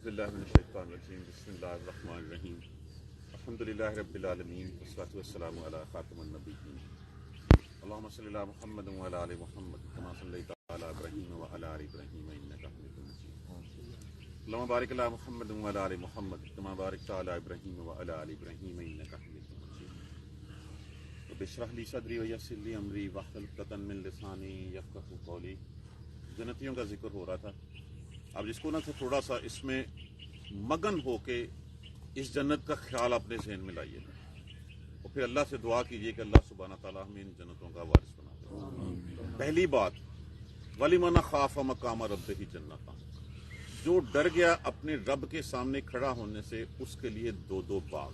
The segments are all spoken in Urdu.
باللہ من الشیطان الرجیم بسم اللہ الرحمن الرحیم الحمدللہ رب العالمین والصلاۃ والسلام علی خاتم النبیین اللہم صلی علی محمد وعلی آل محمد کما صلیت علی ابراہیم وعلی آل ابراہیم انک حمید مجید اللہم بارک علی محمد وعلی آل محمد کما بارکت علی ابراہیم وعلی آل ابراہیم انک حمید مجید رب اشرح لی صدری ویسر لی امری واحلل عقدۃ من لسانی یفقہوا قولی۔ جنتیوں کا ذکر ہو رہا تھا۔ اب جس کو نہ تھوڑا سا اس میں مگن ہو کے اس جنت کا خیال اپنے ذہن میں لائیے اور پھر اللہ سے دعا کیجیے کہ اللہ سبحانہ تعالیٰ ہمیں ان جنتوں کا وارث بنا دے۔ پہلی بات، وَلِمَنْ خَافَ مَقَامَ رَبِّهِ جَنَّتَانِ، جو ڈر گیا اپنے رب کے سامنے کھڑا ہونے سے اس کے لیے دو باغ۔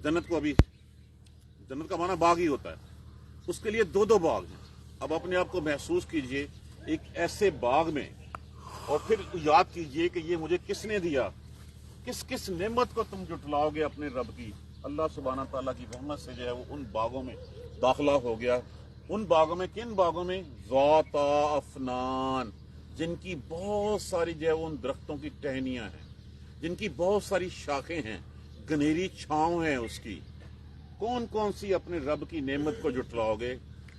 جنت کو ابھی جنت کا معنی باغ ہی ہوتا ہے، اس کے لیے دو باغ ہیں۔ اب اپنے آپ کو محسوس کیجئے ایک ایسے باغ میں، اور پھر یاد کیجئے کہ یہ مجھے کس نے دیا، کس نعمت کو تم جٹلاؤ گے اپنے رب کی۔ اللہ سبحانہ تعالیٰ کی رحمت سے جو ہے وہ ان باغوں میں داخلہ ہو گیا۔ ان باغوں میں، کن باغوں میں؟ ذات افنان، جن کی بہت ساری جو ہے ان درختوں کی ٹہنیاں ہیں، جن کی بہت ساری شاخیں ہیں، گنہری چھاؤں ہے اس کی۔ کون کون سی اپنے رب کی نعمت کو جٹلاؤ گے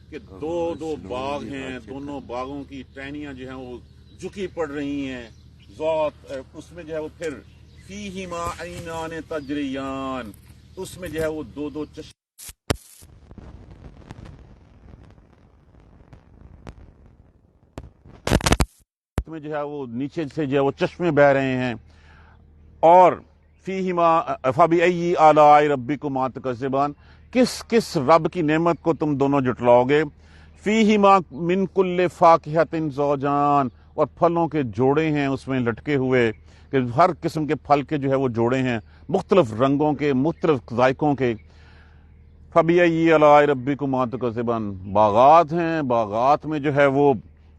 کہ دو باغ ہیں، دونوں باغوں کی ٹہنیاں جو ہیں وہ جھکی پڑ رہی ہیں۔ ذات، اس میں جو ہے وہ پھر فیہما عینان تجریان، اس میں جو ہے وہ دو چشمے میں جو ہے وہ نیچے سے جو ہے وہ چشمے بہ رہے ہیں۔ اور فیہما فبأی آلاء ربکما تکذبان، کس رب کی نعمت کو تم دونوں جٹلاؤ گے۔ فیہما من کل فاکہۃ زوجان، اور پھلوں کے جوڑے ہیں اس میں لٹکے ہوئے، کہ ہر قسم کے پھل کے جو ہے وہ جوڑے ہیں، مختلف رنگوں کے، مختلف ذائقوں کے۔ فبأی آلاء ربکما تکذبان، باغات ہیں، باغات میں جو ہے وہ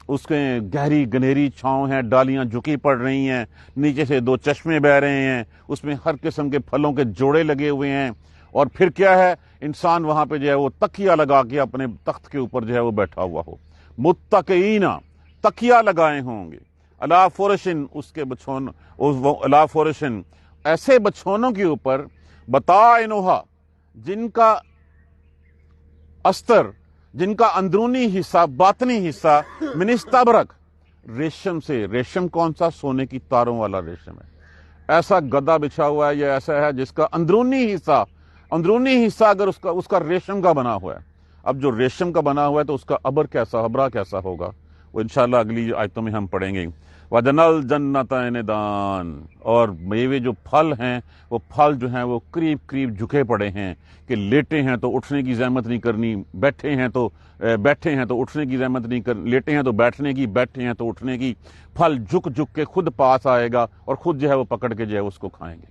اس کے گہری گنہری چھاؤں ہیں، ڈالیاں جھکی پڑ رہی ہیں، نیچے سے دو چشمے بہ رہے ہیں، اس میں ہر قسم کے پھلوں کے جوڑے لگے ہوئے ہیں۔ اور پھر کیا ہے، انسان وہاں پہ جو ہے وہ تکیہ لگا کے اپنے تخت کے اوپر جو ہے وہ بیٹھا ہوا ہو۔ متکئین، تکیہ لگائے ہوں گے، علی فرشن، اس کے علی فرشن، ایسے بچھونوں کے اوپر، بطائنھا، جن کا استر، جن کا اندرونی حصہ، باطنی حصہ، من استبرق، ریشم سے۔ ریشم کون سا؟ سونے کی تاروں والا ریشم ہے۔ ایسا گدا بچھا ہوا ہے یا ایسا ہے جس کا اندرونی حصہ اگر اس کا ریشم کا بنا ہوا ہے۔ اب جو ریشم کا بنا ہوا ہے تو اس کا ابرا کیسا ہوگا، وہ انشاءاللہ اگلی آیتوں میں ہم پڑھیں گے۔ وَجَنَى الْجَنَّتَيْنِ دَانٍ، اور میوے جو پھل ہیں، وہ پھل جو ہیں وہ قریب جھکے پڑے ہیں، کہ لیٹے ہیں تو اٹھنے کی زحمت نہیں کرنی، بیٹھے ہیں تو اٹھنے کی زحمت نہیں کرنی، لیٹے ہیں تو بیٹھنے کی، بیٹھے ہیں تو اٹھنے کی۔ پھل جھک کے خود پاس آئے گا اور خود جو ہے وہ پکڑ کے جو ہے اس کو کھائیں گے۔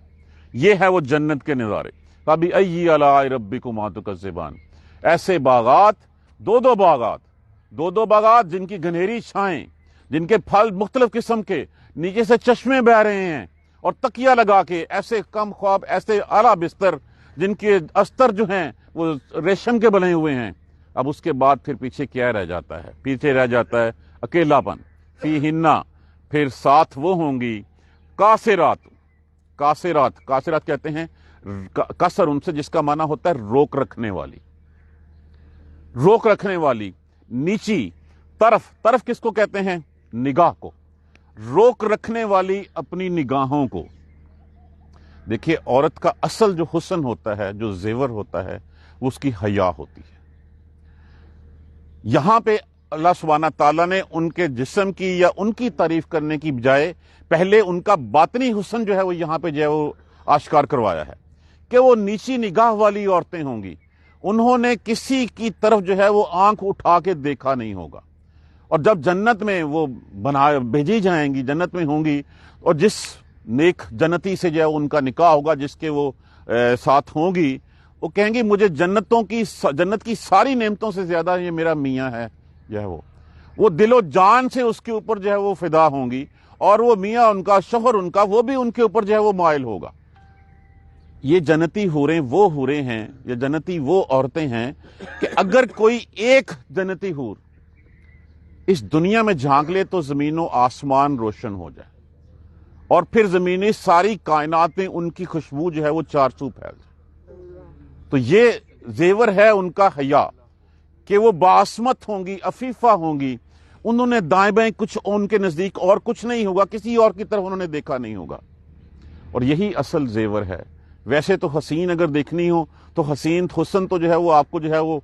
یہ ہے وہ جنت کے نظارے۔ فَبِأَيِّ آلَاءِ رَبِّكُمَا تُكَذِّبَانِ، ایسے باغات، دو باغات جن کی گنہری چھائیں، جن کے پھل مختلف قسم کے، نیچے سے چشمے بہ رہے ہیں، اور تکیہ لگا کے ایسے کم خواب، ایسے اعلیٰ بستر جن کے استر جو ہیں وہ ریشم کے بنے ہوئے ہیں۔ اب اس کے بعد پھر پیچھے کیا رہ جاتا ہے؟ پیچھے رہ جاتا ہے اکیلاپن۔ فیہن، پھر ساتھ وہ ہوں گی قاصرات کہتے ہیں قصر ان سے، جس کا معنی ہوتا ہے روک رکھنے والی، نیچی طرف کس کو کہتے ہیں؟ نگاہ کو، روک رکھنے والی اپنی نگاہوں کو۔ دیکھیے، عورت کا اصل جو حسن ہوتا ہے، جو زیور ہوتا ہے، وہ اس کی حیا ہوتی ہے۔ یہاں پہ اللہ سبحانہ تعالیٰ نے ان کے جسم کی یا ان کی تعریف کرنے کی بجائے پہلے ان کا باطنی حسن جو ہے وہ یہاں پہ جو ہے وہ آشکار کروایا ہے، کہ وہ نیچی نگاہ والی عورتیں ہوں گی۔ انہوں نے کسی کی طرف جو ہے وہ آنکھ اٹھا کے دیکھا نہیں ہوگا۔ اور جب جنت میں وہ بھیجی جائیں گی، جنت میں ہوں گی، اور جس نیک جنتی سے جو ہے ان کا نکاح ہوگا، جس کے وہ ساتھ ہوں گی، وہ کہیں گی مجھے جنت کی ساری نعمتوں سے زیادہ یہ میرا میاں ہے جو ہے وہ دل و جان سے اس کے اوپر جو ہے وہ فدا ہوں گی، اور وہ میاں ان کا، شوہر ان کا، وہ بھی ان کے اوپر جو ہے وہ مائل ہوگا۔ یہ جنتی حوریں وہ حوریں ہیں، یہ جنتی وہ عورتیں ہیں کہ اگر کوئی ایک جنتی حور اس دنیا میں جھانک لے تو زمین و آسمان روشن ہو جائے۔ اور پھر زمینی ساری کائنات میں ان کی خوشبو جو ہے وہ چار سو پھیل جائے۔ تو یہ زیور ہے ان کا حیا کہ وہ باعصمت ہوں گی، عفیفہ ہوں گی، انہوں نے دائیں بائیں کچھ ان کے نزدیک اور کچھ نہیں ہوگا، کسی اور کی طرف انہوں نے دیکھا نہیں ہوگا، اور یہی اصل زیور ہے۔ ویسے تو حسین اگر دیکھنی ہو تو حسن تو جو ہے وہ آپ کو جو ہے وہ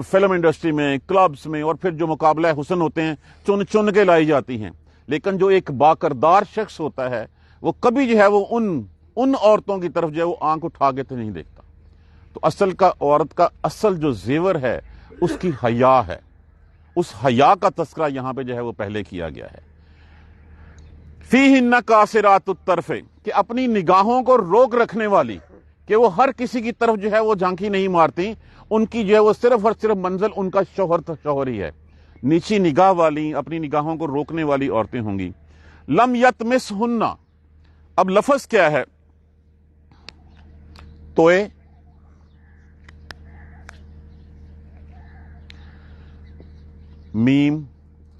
فلم انڈسٹری میں، کلبز میں، اور پھر جو مقابلہ حسن ہوتے ہیں چن چن کے لائی جاتی ہیں، لیکن جو ایک باکردار شخص ہوتا ہے وہ کبھی جو ہے وہ ان عورتوں کی طرف جو ہے وہ آنکھ اٹھا کے تو نہیں دیکھتا۔ تو اصل کا عورت کا اصل جو زیور ہے اس کی حیا ہے، اس حیا کا تذکرہ یہاں پہ جو ہے وہ پہلے کیا گیا ہے۔ فیہن قاصرات الطرف، کہ اپنی نگاہوں کو روک رکھنے والی، کہ وہ ہر کسی کی طرف جو ہے وہ جھانکی نہیں مارتی، ان کی جو ہے وہ صرف اور صرف منزل ان کا شوہر ہی ہے۔ نیچی نگاہ والی، اپنی نگاہوں کو روکنے والی عورتیں ہوں گی۔ لم یطمثہن، اب لفظ کیا ہے؟ توئے، میم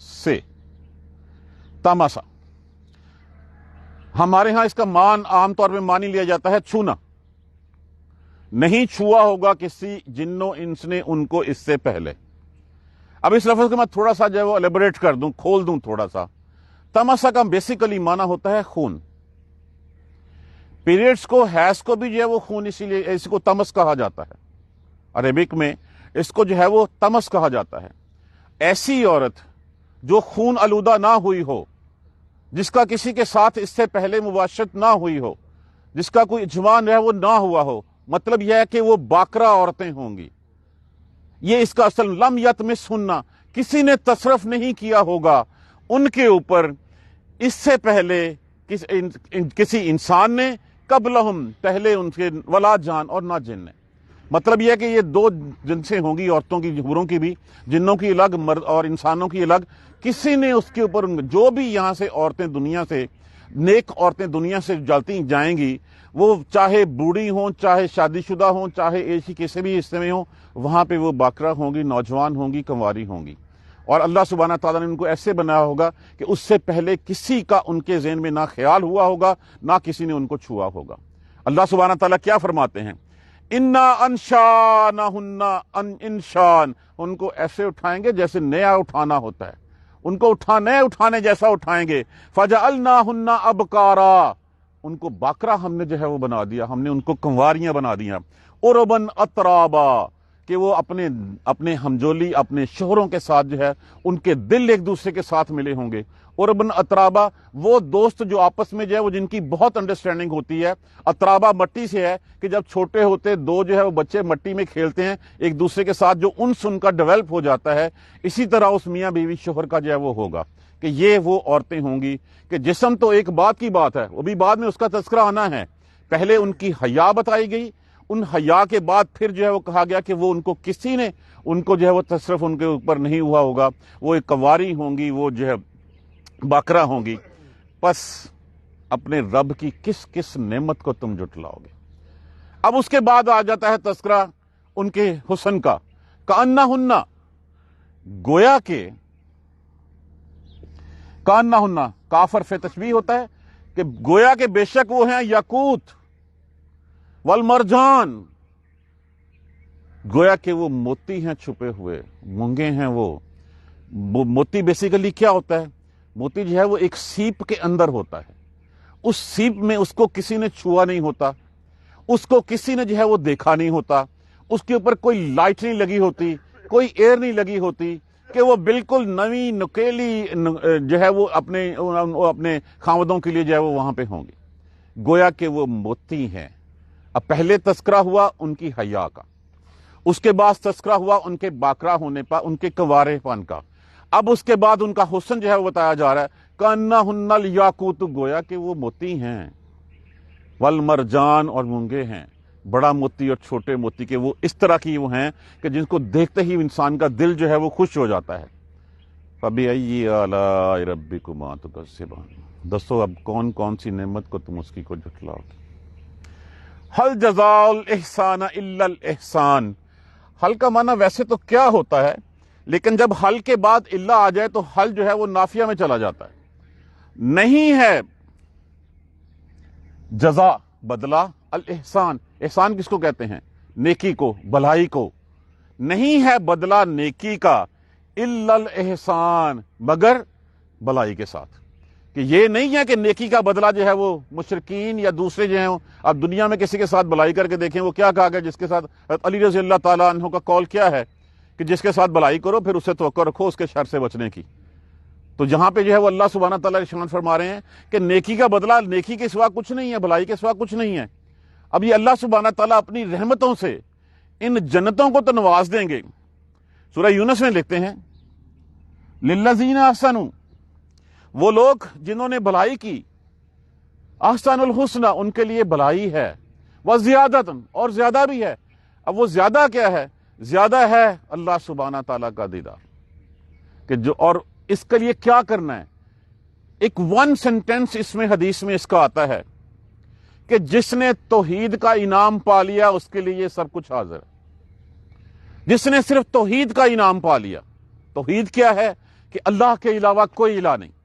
سے، تماسا۔ ہمارے ہاں اس کا عام طور پہ معنی لیا جاتا ہے چھونا۔ نہیں چھوا ہوگا کسی جنو انس نے ان کو اس سے پہلے۔ اب اس لفظ کو میں تھوڑا سا جو ہے وہ الیبوریٹ کر دوں، کھول دوں تھوڑا سا۔ تماسا کا بیسیکلی معنی ہوتا ہے خون۔ پیریڈز کو، حیض کو بھی جو ہے وہ خون، اسی لیے اس کو تمس کہا جاتا ہے۔ عربک میں اس کو جو ہے وہ تمس کہا جاتا ہے۔ ایسی عورت جو خون آلودہ نہ ہوئی ہو، جس کا کسی کے ساتھ اس سے پہلے مباشرت نہ ہوئی ہو، جس کا کوئی اجماع جو ہے وہ نہ ہوا ہو، مطلب یہ ہے کہ وہ باکرہ عورتیں ہوں گی۔ یہ اس کا اصل لم یطمثہن، کسی نے تصرف نہیں کیا ہوگا ان کے اوپر اس سے پہلے کسی انسان نے، قبلہم، پہلے ان کے، ولا جان، اور نہ جن نے۔ مطلب یہ ہے کہ یہ دو جنسیں ہوں گی، عورتوں کی، حوروں کی بھی، جنوں کی الگ، مرد اور انسانوں کی الگ۔ کسی نے اس کے اوپر، جو بھی یہاں سے عورتیں دنیا سے، نیک عورتیں دنیا سے جلتی جائیں گی، وہ چاہے بوڑھی ہوں، چاہے شادی شدہ ہوں، چاہے ایسی کسی بھی حصے میں ہوں، وہاں پہ وہ باکرہ ہوں گی، نوجوان ہوں گی، کنواری ہوں گی۔ اور اللہ سبحانہ تعالیٰ نے ان کو ایسے بنایا ہوگا کہ اس سے پہلے کسی کا ان کے ذہن میں نہ خیال ہوا ہوگا، نہ کسی نے ان کو چھوا ہوگا۔ اللہ سبحانہ تعالیٰ کیا فرماتے ہیں؟ انا انشانہن انشان، ان کو ایسے اٹھائیں گے جیسے نیا اٹھانا ہوتا ہے، ان کو نئے اٹھانے جیسا اٹھائیں گے۔ فجعلناہن ابکارا، ان کو باکرہ ہم نے جو ہے وہ بنا دیا، ہم نے ان کو کنواریاں بنا دیا۔ عرباً اترابا، کہ وہ اپنے ہمجولی، اپنے شوہروں کے ساتھ جو ہے ان کے دل ایک دوسرے کے ساتھ ملے ہوں گے۔ عرباً اترابا، وہ دوست جو آپس میں جو ہے وہ جن کی بہت انڈرسٹینڈنگ ہوتی ہے۔ اترابا مٹی سے ہے کہ جب چھوٹے ہوتے دو جو ہے وہ بچے مٹی میں کھیلتے ہیں ایک دوسرے کے ساتھ، جو انس ان کا ڈیولپ ہو جاتا ہے، اسی طرح اس میاں بیوی شوہر کا جو ہے وہ ہوگا کہ یہ وہ عورتیں ہوں گی کہ جسم تو ایک بات کی بات ہے، وہ بھی بعد میں اس کا تذکرہ آنا ہے۔ پہلے ان کی حیا بتائی گئی، ان حیا کے بعد پھر جو ہے وہ کہا گیا کہ وہ ان کو کسی نے ان کو جو ہے وہ تصرف ان کے اوپر نہیں ہوا ہوگا، وہ ایک کنواری ہوں گی، وہ جو ہے باکرہ ہوں گی۔ پس اپنے رب کی کس کس نعمت کو تم جھٹلاؤ گے؟ اب اس کے بعد آ جاتا ہے تذکرہ ان کے حسن کا۔ کأنہن، گویا کہ، کأنہن کاف حرف تشبیہ ہوتا ہے کہ گویا کہ بے شک وہ ہیں یاقوت والمرجان، گویا کہ وہ موتی ہیں چھپے ہوئے، مونگے ہیں۔ وہ موتی بیسیکلی کیا ہوتا ہے؟ موتی جو ہے وہ ایک سیپ کے اندر ہوتا ہے، اس سیپ میں اس کو کسی نے چھوا نہیں ہوتا، اس کو کسی نے جو ہے وہ دیکھا نہیں ہوتا، اس کے اوپر کوئی لائٹ نہیں لگی ہوتی، کوئی ایئر نہیں لگی ہوتی، کہ وہ بالکل نوی نکیلی جو ہے وہ اپنے خاوندوں کے لیے جو ہے وہ وہاں پہ ہوں گی، گویا کہ وہ موتی ہیں۔ اب پہلے تذکرہ ہوا ان کی حیا کا، اس کے بعد تذکرہ ہوا ان کے باکرہ ہونے پر، ان کے کنوارے پن کا، اب اس کے بعد ان کا حسن جو ہے وہ بتایا جا رہا ہے۔ کأنہن الیاقوت، گویا کہ وہ موتی ہیں، والمرجان، اور مونگے ہیں، بڑا موتی اور چھوٹے موتی، کے وہ اس طرح کی وہ ہیں کہ جن کو دیکھتے ہی انسان کا دل جو ہے وہ خوش ہو جاتا ہے۔ فَبِأَيِّ آلَاءِ رَبِّكُمَا تُكَذِّبَانِ، دسو اب کون کون سی نعمت کو تم اس کی کو جھٹلاؤ گے۔ حل جزاء الاحسان الا الاحسان، حل کا معنی ویسے تو کیا ہوتا ہے، لیکن جب حل کے بعد الا آ جائے تو حل جو ہے وہ نافیہ میں چلا جاتا ہے۔ نہیں ہے جزا بدلہ، الاحسان، احسان کس کو کہتے ہیں؟ نیکی کو، بھلائی کو۔ نہیں ہے بدلہ نیکی کا الا الاحسان، مگر بھلائی کے ساتھ۔ کہ یہ نہیں ہے کہ نیکی کا بدلہ جو ہے وہ مشرکین یا دوسرے جو ہیں، اب دنیا میں کسی کے ساتھ بھلائی کر کے دیکھیں وہ کیا کہا گیا، جس کے ساتھ حضرت علی رضی اللہ تعالیٰ عنہ کا قول کیا ہے کہ جس کے ساتھ بھلائی کرو پھر اسے توقع رکھو اس کے شر سے بچنے کی۔ تو جہاں پہ جو ہے وہ اللہ سبحانہ تعالیٰ ارشاد فرما رہے ہیں کہ نیکی کا بدلہ نیکی کے سوا کچھ نہیں ہے، بھلائی کے سوا کچھ نہیں ہے۔ اب یہ اللہ سبحانہ تعالیٰ اپنی رحمتوں سے ان جنتوں کو تو نواز دیں گے۔ سورہ یونس میں لکھتے ہیں للذین احسنوا، وہ لوگ جنہوں نے بھلائی کی، احسن الحسنى، ان کے لیے بھلائی ہے، وزیادۃ، اور زیادہ بھی ہے۔ اب وہ زیادہ کیا ہے؟ زیادہ ہے اللہ سبحانہ تعالیٰ کا دیدار، کہ جو، اور اس کے لیے کیا کرنا ہے؟ ایک ون سینٹینس اس میں حدیث میں اس کا آتا ہے کہ جس نے توحید کا انعام پا لیا اس کے لیے یہ سب کچھ حاضر ہے۔ جس نے صرف توحید کا انعام پا لیا، توحید کیا ہے؟ کہ اللہ کے علاوہ کوئی الہ نہیں،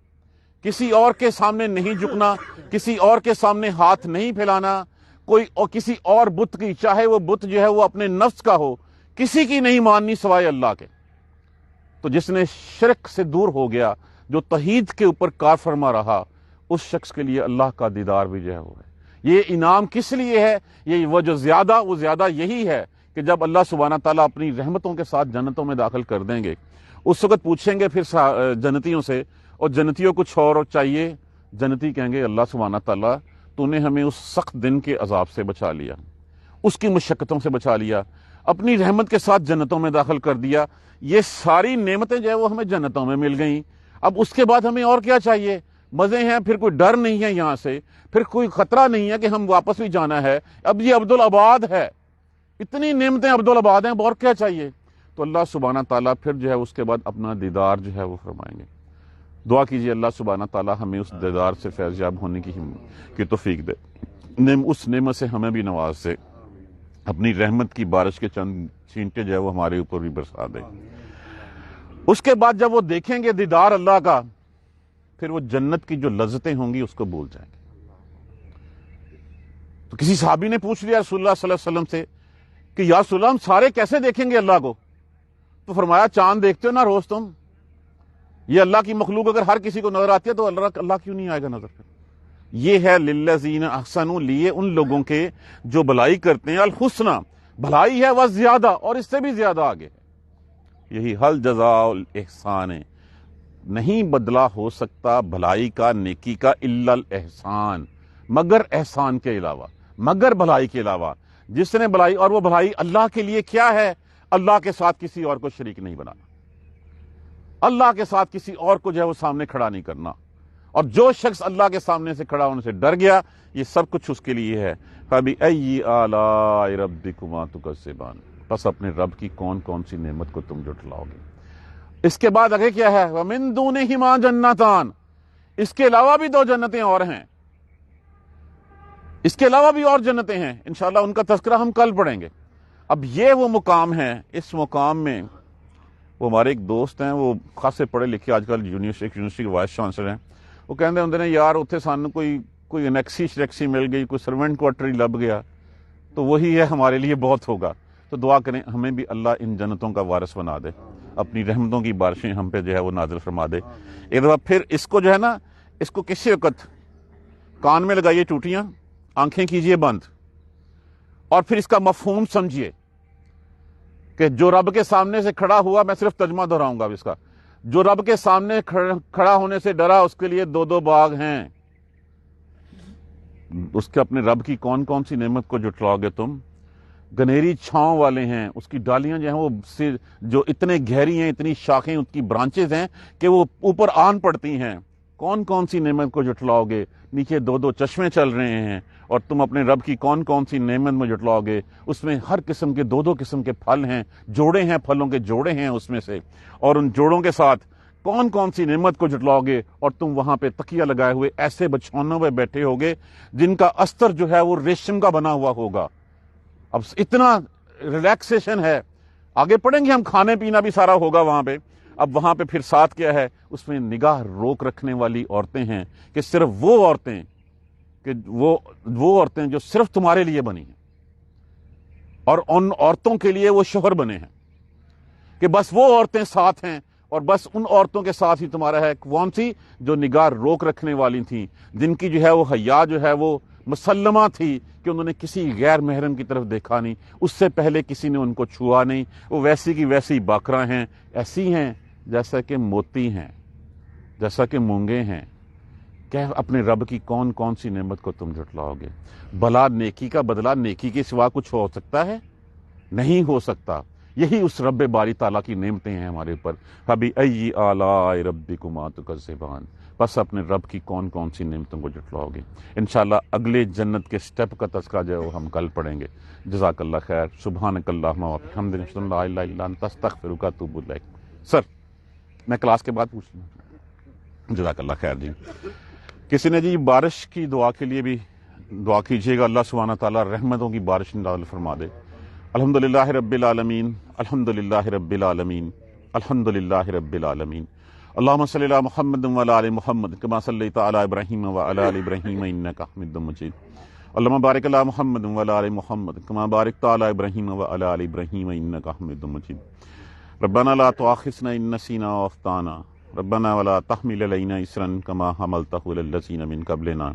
کسی اور کے سامنے نہیں جھکنا، کسی اور کے سامنے ہاتھ نہیں پھیلانا، کوئی اور کسی اور بت کی، چاہے وہ بت جو ہے وہ اپنے نفس کا ہو، کسی کی نہیں ماننی سوائے اللہ کے۔ تو جس نے شرک سے دور ہو گیا، جو توحید کے اوپر کار فرما رہا، اس شخص کے لیے اللہ کا دیدار بھی جو ہے وہ ہے۔ یہ انعام کس لیے ہے؟ یہ وہ زیادہ یہی ہے کہ جب اللہ سبحانہ تعالیٰ اپنی رحمتوں کے ساتھ جنتوں میں داخل کر دیں گے، اس وقت پوچھیں گے پھر جنتیوں سے، اور جنتیوں کچھ اور چاہیے؟ جنتی کہیں گے اللہ سبحانہ تعالیٰ تو نے ہمیں اس سخت دن کے عذاب سے بچا لیا، اس کی مشقتوں سے بچا لیا، اپنی رحمت کے ساتھ جنتوں میں داخل کر دیا، یہ ساری نعمتیں جو ہے وہ ہمیں جنتوں میں مل گئیں، اب اس کے بعد ہمیں اور کیا چاہیے؟ مزے ہیں، پھر کوئی ڈر نہیں ہے یہاں سے، پھر کوئی خطرہ نہیں ہے کہ ہم واپس بھی جانا ہے، اب یہ عبدالآباد ہے، اتنی نعمتیں عبدالآباد ہیں، اب اور کیا چاہیے؟ تو اللہ سبحانہ تعالیٰ پھر جو ہے اس کے بعد اپنا دیدار جو ہے وہ فرمائیں گے۔ دعا کیجیے اللہ سبحانہ تعالیٰ ہمیں اس دیدار سے فیض یاب ہونے کی توفیق دے، اس نعمت سے ہمیں بھی نواز دے، اپنی رحمت کی بارش کے چند چھینٹے جو ہے وہ ہمارے اوپر بھی برسا دے۔ اس کے بعد جب وہ دیکھیں گے دیدار اللہ کا، پھر وہ جنت کی جو لذتیں ہوں گی اس کو بھول جائیں گے۔ تو کسی صحابی نے پوچھ لیا رسول اللہ صلی اللہ علیہ وسلم سے کہ یا رسول اللہ ہم سارے کیسے دیکھیں گے اللہ کو؟ تو فرمایا چاند دیکھتے ہو نا روز تم، یہ اللہ کی مخلوق اگر ہر کسی کو نظر آتی ہے تو اللہ کیوں نہیں آئے گا نظر؟ یہ ہے للذین احسنوا، لیے ان لوگوں کے جو بھلائی کرتے ہیں، الحسنى، بھلائی ہے، وہ زیادہ، اور اس سے بھی زیادہ آگے ہے۔ یہی حل جزاء الاحسان ہے، نہیں بدلہ ہو سکتا بھلائی کا، نیکی کا، الا الاحسان، مگر احسان کے علاوہ، مگر بھلائی کے علاوہ۔ جس نے بھلائی، اور وہ بھلائی اللہ کے لیے کیا ہے؟ اللہ کے ساتھ کسی اور کو شریک نہیں بنانا، اللہ کے ساتھ کسی اور کو جو ہے وہ سامنے کھڑا نہیں کرنا، اور جو شخص اللہ کے سامنے سے کھڑا ہونے سے ڈر گیا، یہ سب کچھ اس کے لیے ہے۔ فَبِأَيِّ آلَاءِ رَبِّكُمَا تُكَذِّبَانِ، بس اپنے رب کی کون کون سی نعمت کو تم جھٹلاؤ گے۔ اس کے بعد آگے کیا ہے؟ وَمِن دُونِهِمَا جَنَّتَانِ، اس کے علاوہ بھی دو جنتیں اور ہیں، اس کے علاوہ بھی اور جنتیں ہیں، انشاءاللہ ان کا تذکرہ ہم کل پڑھیں گے۔ اب یہ وہ مقام ہے، اس مقام میں وہ ہمارے ایک دوست ہیں، وہ خاصے پڑھے لکھے، آج کل یونیورسٹی کے وائس چانسلر ہیں، وہ کہندے ہوندے نے یار اتنے سانو کوئی انیکسی شریکسی مل گئی، کوئی سرونٹ کوارٹر ہی لب گیا تو وہی ہے ہمارے لیے بہت ہوگا۔ تو دعا کریں ہمیں بھی اللہ ان جنتوں کا وارث بنا دے، اپنی رحمتوں کی بارشیں ہم پہ جو ہے وہ نازل فرما دے۔ ایک دفعہ پھر اس کو جو ہے نا، اس کو کسی وقت کان میں لگائیے ٹوٹیاں، آنکھیں کیجئے بند، اور پھر اس کا مفہوم سمجھیے کہ جو رب کے سامنے سے کھڑا ہوا، میں صرف ترجمہ دہراؤں گا اس کا، جو رب کے سامنے کھڑا ہونے سے ڈرا، اس کے لیے دو باغ ہیں۔ اس کے اپنے رب کی کون کون سی نعمت کو جھٹلاؤ گے تم؟ گنہری چھاؤں والے ہیں، اس کی ڈالیاں جو ہیں وہ جو اتنے گہری ہیں، اتنی شاخیں، اس کی برانچز ہیں کہ وہ اوپر آن پڑتی ہیں۔ کون کون سی نعمت کو جھٹلاؤ گے؟ نیچے دو چشمے چل رہے ہیں، اور تم اپنے رب کی کون کون سی نعمت میں جھٹلاؤ گے؟ اس میں ہر قسم کے دو قسم کے پھل ہیں، جوڑے ہیں، پھلوں کے جوڑے ہیں اس میں سے، اور ان جوڑوں کے ساتھ کون کون سی نعمت کو جھٹلاؤ گے؟ اور تم وہاں پہ تکیہ لگائے ہوئے ایسے بچھونوں پہ بیٹھے ہوگے جن کا استر جو ہے وہ ریشم کا بنا ہوا ہوگا۔ اب اتنا ریلیکسیشن ہے، آگے پڑھیں گے ہم، کھانے پینا بھی سارا ہوگا وہاں پہ۔ اب وہاں پہ پھر ساتھ کیا ہے؟ اس میں نگاہ روک رکھنے والی عورتیں ہیں، کہ صرف وہ عورتیں کہ وہ عورتیں جو صرف تمہارے لیے بنی ہیں اور ان عورتوں کے لیے وہ شوہر بنے ہیں، کہ بس وہ عورتیں ساتھ ہیں اور بس ان عورتوں کے ساتھ ہی تمہارا ہے۔ کون سی؟ جو نگاہ روک رکھنے والی تھیں، جن کی جو ہے وہ حیا جو ہے وہ مسلمہ تھی کہ انہوں نے کسی غیر محرم کی طرف دیکھا نہیں، اس سے پہلے کسی نے ان کو چھوا نہیں، وہ ویسی کی ویسی باکراں ہیں، ایسی ہیں جیسا کہ موتی ہیں، جیسا کہ مونگے ہیں۔ کہ اپنے رب کی کون کون سی نعمت کو تم جھٹلاؤ گے؟ بھلا نیکی کا بدلہ نیکی کے سوا کچھ ہو سکتا ہے؟ نہیں ہو سکتا۔ یہی اس رب باری تعالیٰ کی نعمتیں ہیں ہمارے اوپر۔ فَبِأَيِّ آلَاءِ رَبِّكُمَا تُكَذِّبَانِ، بس اپنے رب کی کون کون سی نعمتوں کو جھٹلاؤ گے۔ انشاءاللہ اگلے جنت کے سٹیپ کا تذکرہ جو ہے وہ ہم کل پڑھیں گے۔ جزاک اللہ خیر۔ سبحانک اللہم وبحمدک، اشہد ان لا الہ الا انت، استغفرک واتوب الیک۔ سر میں کلاس کے بعد پوچھ لوں۔ جزاک اللہ خیر جی۔ کسی نے جی بارش کی دعا کے لیے بھی دعا کیجیے گا، اللہ سبحانہ تعالیٰ رحمتوں کی بارش نازل فرما دے۔ الحمدللہ رب العالمین، الحمدللہ رب العالمین، الحمدللہ رب العالمین۔ اللہم صلی علی محمد وعلی آل محمد کما صلیت علی ابراہیم وعلی آل ابراہیم انک حمید مجید۔ اللہم بارک علی محمد وعلی آل محمد کما بارکت علی ابراہیم وعلی آل ابراہیم انک حمید مجید۔ ربنا لا تؤاخذنا ان نسینا او اخطانا، ربنا ولا تحمل علینا اسرا کما حملتہ علی الذین من قبلنا،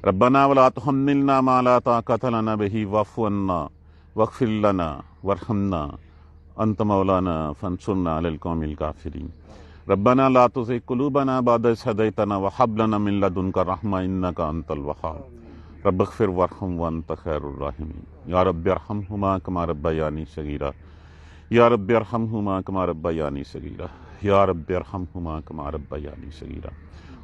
ربنا ولا تحملنا ما لا طاقۃ لنا به واعف عنا واغفر لنا وارحمنا انت مولانا فانصرنا علی القوم الکافرین۔ ربنا لا تزغ قلوبنا بعد إذ هديتنا وهب لنا من لدنك رحمة إنك أنت الوهاب رب اغفر وارحم وأنت خير الراحمين يا رب ارحمهما كما ربياني صغيرا يا رب ارحمهما كما ربياني صغيرا يا رب ارحمهما كما ربياني صغيرا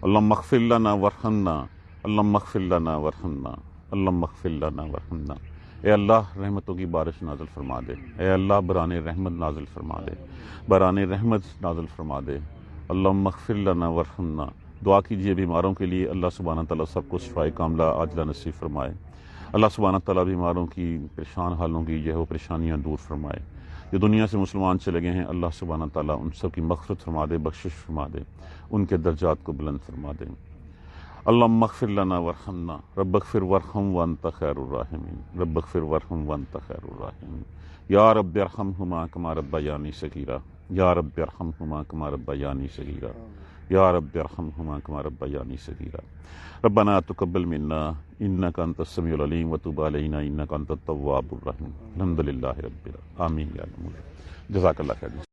اللهم اغفر لنا وارحمنا اللهم اغفر لنا وارحمنا اللهم اغفر لنا وارحمنا۔ اے اللہ رحمتوں کی بارش نازل فرما دے، اے اللہ بران رحمت نازل فرما دے، بران رحمت نازل فرما دے۔ اللہم اغفر لنا وارحمنا۔ دعا کیجئے بیماروں کے لیے، اللہ سبحانہ تعالیٰ سب کو شفائے کاملہ عاجلہ نصیب فرمائے۔ اللہ سبحانہ تعالیٰ بیماروں کی پریشان حالوں کی جو ہے وہ پریشانیاں دور فرمائے۔ جو دنیا سے مسلمان چلے گئے ہیں، اللہ سبحانہ تعالیٰ ان سب کی مغفرت فرما دے، بخشش فرما دے، ان کے درجات کو بلند فرما دے۔ اللہم اغفر لنا وارحمنا، رب اغفر وارحم وانت خیر الراحمین، رب اغفر وارحم وانت خیر الراحمین۔ یا رب ارحمہما کما ربیانی صغیرا، یا رب ارحمہما کما ربیانی صغیرا، یا رب ارحمہما کما ربیانی صغیرا۔ ربنا تقبل منا انک انت السمیع العلیم وتب علینا انک انت التواب الرحیم۔ الحمدللہ رب العالمین، آمین یا رب۔ جزاک اللہ خیر۔